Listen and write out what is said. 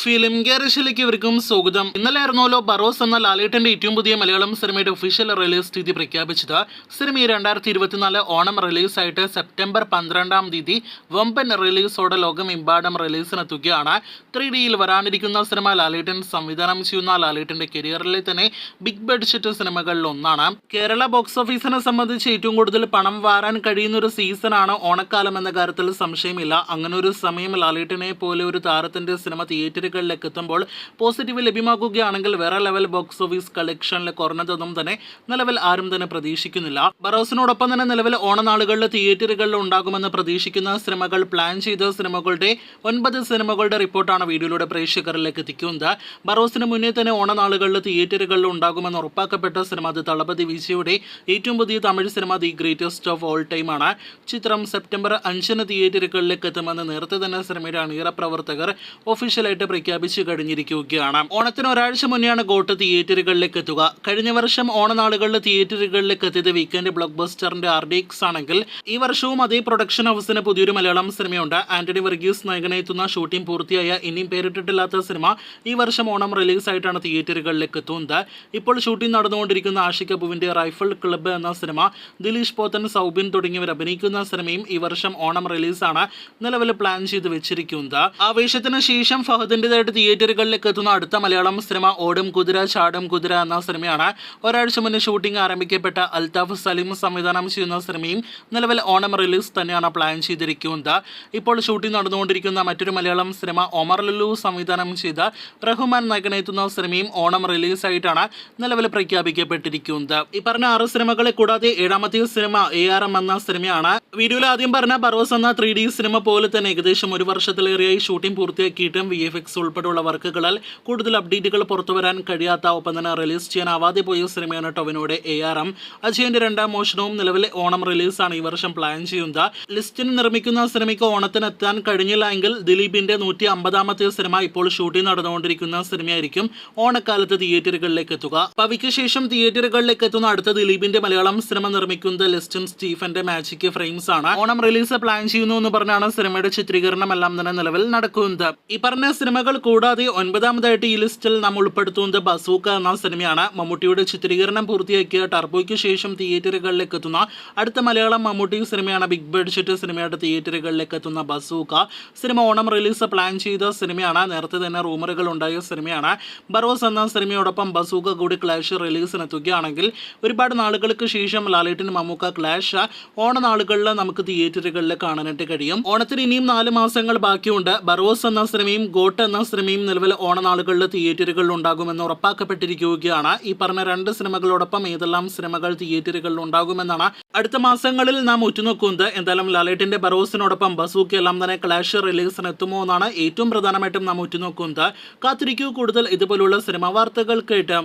Film ഗാരേജിലേക്ക് ഇവർക്കും സ്വാഗതം. ഇന്നലെയായിരുന്നല്ലോ ബറോസ് എന്ന ലാലേട്ടന്റെ ഏറ്റവും പുതിയ മലയാളം സിനിമയുടെ ഒഫീഷ്യൽ റിലീസ് തീയതി പ്രഖ്യാപിച്ചത്. സിനിമ 2024 ഓണം റിലീസായിട്ട് സെപ്റ്റംബർ 12 തീയതി വമ്പൻ റിലീസോടെ ലോകമെമ്പാടും റിലീസിനെത്തുകയാണ്. 3Dയിൽ വരാനിരിക്കുന്ന സിനിമ ലാലേട്ടൻ സംവിധാനം ചെയ്യുന്ന ലാലേട്ടന്റെ കരിയറിലെ തന്നെ ബിഗ് ബഡ്ജറ്റ് സിനിമകളിൽ ഒന്നാണ്. കേരള ബോക്സ് ഓഫീസിനെ സംബന്ധിച്ച് ഏറ്റവും കൂടുതൽ പണം വാരാൻ കഴിയുന്ന ഒരു സീസണാണ് ഓണക്കാലം എന്ന കാര്യത്തിൽ സംശയമില്ല. അങ്ങനെ ഒരു സമയം ലാലേട്ടനെ പോലെ ഒരു താരത്തിന്റെ സിനിമ തിയേറ്ററുകളിലേക്ക് എത്തുമ്പോൾ പോസിറ്റീവ് ലഭ്യമാക്കുകയാണെങ്കിൽ വേറെ ലെവൽ ബോക്സ് ഓഫീസ് കളക്ഷനിൽ കുറഞ്ഞതൊന്നും തന്നെ നിലവിൽ ആരും തന്നെ പ്രതീക്ഷിക്കുന്നില്ല. ബറോസിനോടൊപ്പം തന്നെ നിലവിൽ ഓണനാളുകളിൽ തിയേറ്ററുകളിൽ ഉണ്ടാകുമെന്ന് പ്രതീക്ഷിക്കുന്ന സിനിമകൾ പ്ലാൻ ചെയ്ത സിനിമകളുടെ 9 സിനിമകളുടെ റിപ്പോർട്ടാണ് വീഡിയോയിലൂടെ പ്രേക്ഷകരിലേക്ക് എത്തിക്കുന്നത്. ബറോസിന് മുന്നേ തന്നെ ഓണനാളുകളിൽ തിയേറ്ററുകളിൽ ഉണ്ടാകുമെന്ന് ഉറപ്പാക്കപ്പെട്ട സിനിമ അത് തളപതി വിജയുടെ ഏറ്റവും പുതിയ Tamil cinema the greatest of all time ആണ്. ചിത്രം സെപ്റ്റംബർ 5 തിയേറ്ററുകളിലേക്ക് എത്തുമെന്ന് നേരത്തെ തന്നെ സിനിമയുടെ അണിയറ പ്രവർത്തകർ ഒഫീഷ്യലായിട്ട് പ്രഖ്യാപിച്ചു കഴിഞ്ഞിരിക്കുകയാണ്. ഓണത്തിന് ഒരാഴ്ച മുന്നെയാണ് ഗോട്ട് തിയേറ്ററുകളിലേക്ക് എത്തുക. കഴിഞ്ഞ വർഷം ഓണനാളുകളിൽ തിയേറ്ററുകളിലേക്ക് എത്തിയത് വീക്കെൻഡ് ബ്ലോക്ക് ബസ്റ്ററിന്റെ RDX ആണെങ്കിൽ ഈ വർഷവും അതേ പ്രൊഡക്ഷൻ ഹൗസിന് പുതിയൊരു മലയാളം സിനിമയുണ്ട്. ആന്റണി വർഗീസ് നായകനെത്തുന്ന ഷൂട്ടിംഗ് പൂർത്തിയായ ഇനിയും പേരിട്ടിട്ടില്ലാത്ത സിനിമ ഈ വർഷം ഓണം റിലീസായിട്ടാണ് തിയേറ്ററുകളിലേക്ക് എത്തുന്നത്. ഇപ്പോൾ ഷൂട്ടിംഗ് നടന്നുകൊണ്ടിരിക്കുന്ന ആഷിക് കപൂറിന്റെ റൈഫിൾ ക്ലബ്ബ് എന്ന സിനിമ ദിലീഷ് പോത്തൻ, സൗബിൻ തുടങ്ങിയവർ അഭിനയിക്കുന്ന സിനിമയും ഈ വർഷം ഓണം റിലീസാണ് നിലവിൽ പ്ലാൻ ചെയ്ത് വെച്ചിരിക്കുന്നത്. ആവേശത്തിന് ശേഷം ഫഹദിൻ്റെതായിട്ട് തിയേറ്ററുകളിലേക്ക് എത്തുന്ന അടുത്ത മലയാളം സിനിമ ഓടും കുതിര ചാടും കുതിര എന്ന സിനിമയാണ്. ഒരാഴ്ച മുന്നേ ഷൂട്ടിംഗ് ആരംഭിക്കപ്പെട്ട അൽതാഫ് സലീം സംവിധാനം ചെയ്യുന്ന സിനിമയും നിലവിൽ ഓണം റിലീസ് തന്നെയാണ് പ്ലാൻ ചെയ്തിരിക്കുന്നത്. ഇപ്പോൾ ഷൂട്ടിംഗ് നടന്നുകൊണ്ടിരിക്കുന്ന മറ്റൊരു മലയാളം സിനിമ ഒമർ ലുലു സംവിധാനം ചെയ്ത റഹ്മാൻ നായകനെത്തുന്ന സിനിമയും ഓണം റിലീസായിട്ടാണ് നിലവിൽ പ്രഖ്യാപിക്കപ്പെട്ടിരിക്കുന്നത്. ഈ പറഞ്ഞ 6 സിനിമകളെ കൂടാതെ 7ാമത്തെ സിനിമ ARM എന്ന സിനിമയാണ്. വീഡിയോയിൽ ആദ്യം പറഞ്ഞ ബറോസ് എന്ന 3D സിനിമ പോലെ തന്നെ ഏകദേശം ഒരു വർഷത്തിലേറെയായി ഷൂട്ടിംഗ് പൂർത്തിയാക്കിയിട്ടും VFX ഉൾപ്പെടെയുള്ള വർക്കുകളിൽ കൂടുതൽ അപ്ഡേറ്റുകൾ പുറത്തുവരാൻ കഴിയാത്ത, ഒപ്പം തന്നെ റിലീസ് ചെയ്യാനാവാതെ പോയ സിനിമയാണ് ടൊവിനോയുടെ ARM. അജയന്റെ 2ാം മോഷണവും നിലവിൽ ഓണം റിലീസാണ് ഈ വർഷം പ്ലാൻ ചെയ്യുന്നത്. ലിസ്റ്റിന് നിർമ്മിക്കുന്ന സിനിമയ്ക്ക് ഓണത്തിന് എത്താൻ കഴിഞ്ഞില്ല എങ്കിൽ ദിലീപിന്റെ 150ാമത്തെ സിനിമ ഇപ്പോൾ ഷൂട്ടിംഗ് നടന്നുകൊണ്ടിരിക്കുന്ന സിനിമയായിരിക്കും ഓണക്കാലത്ത് തിയേറ്ററുകളിലേക്ക് എത്തുക. പവിക്ക് ശേഷം തിയേറ്ററുകളിലേക്ക് എത്തുന്ന അടുത്ത ദിലീപിന്റെ മലയാളം സിനിമ നിർമ്മിക്കുന്നത് ലിസ്റ്റും സ്റ്റീഫന്റെ മാജിക് ഫ്രെയിംസ് ആണ്. ഓണം റിലീസ് പ്ലാൻ ചെയ്യുന്നു എന്ന് പറഞ്ഞാണ് സിനിമയുടെ ചിത്രീകരണം എല്ലാം തന്നെ നിലവിൽ നടക്കുന്നത്. ഈ പറഞ്ഞ സിനിമകൾ കൂടാതെ 9ാമതായിട്ട് ഈ ലിസ്റ്റിൽ നാം ഉൾപ്പെടുത്തുന്നത് ബസൂക്ക എന്ന സിനിമയാണ്. മമ്മൂട്ടിയുടെ ചിത്രീകരണം പൂർത്തിയാക്കിയ ടർബോയ്ക്ക് ശേഷം തിയേറ്ററുകളിലേക്ക് എത്തുന്ന അടുത്ത മലയാളം മമ്മൂട്ടി സിനിമയാണ്. ബിഗ് ബഡ്ജറ്റ് സിനിമയായിട്ട് തിയേറ്ററുകളിലേക്ക് എത്തുന്ന bazooka cinema Onam release plan ചെയ്ത സിനിമയാണ്. നേരത്തെ തന്നെ റൂമറുകൾ ഉണ്ടായ സിനിമയാണ്. ബറോസ് എന്ന സിനിമയോടൊപ്പം ബസൂക്ക കൂടി ക്ലാഷ് റിലീസിനെത്തുകയാണെങ്കിൽ ഒരുപാട് നാളുകൾക്ക് ശേഷം ലാലേട്ടൻ മമ്മൂക്ക ക്ലാഷ് ഓണനാളുകളിൽ നമുക്ക് തിയേറ്ററുകളിൽ കാണാനായിട്ട് കഴിയും. ഓണത്തിന് ഇനിയും 4 മാസങ്ങൾ ബാക്കിയുണ്ട്. ബറോസ് എന്ന സിനിമയും ഗോട്ട് എന്ന സിനിമയും നിലവിൽ ഓണനാളുകളിൽ തിയേറ്ററുകളിൽ ഉണ്ടാകുമെന്ന് ഉറപ്പാക്കപ്പെട്ടിരിക്കുകയാണ്. ഈ പറഞ്ഞ 2 സിനിമകളോടൊപ്പം ഏതെല്ലാം സിനിമകൾ തിയേറ്ററുകളിൽ ഉണ്ടാകുമെന്നാണ് അടുത്ത മാസങ്ങളിൽ നാം ഉറ്റുനോക്കുന്നത്. എന്തായാലും ലാലേട്ടന്റെ ബറോസിനോടൊപ്പം ബസൂക്ക എല്ലാം തന്നെ ക്ലാഷ് റിലീസിന് എത്തുമോ എന്നാണ് ഏറ്റവും പ്രധാനമായിട്ടും നാം ഉറ്റുനോക്കുന്നത്. കാത്തിരിക്കൂ കൂടുതൽ ഇതുപോലുള്ള സിനിമ വാർത്തകൾ കേട്ട്.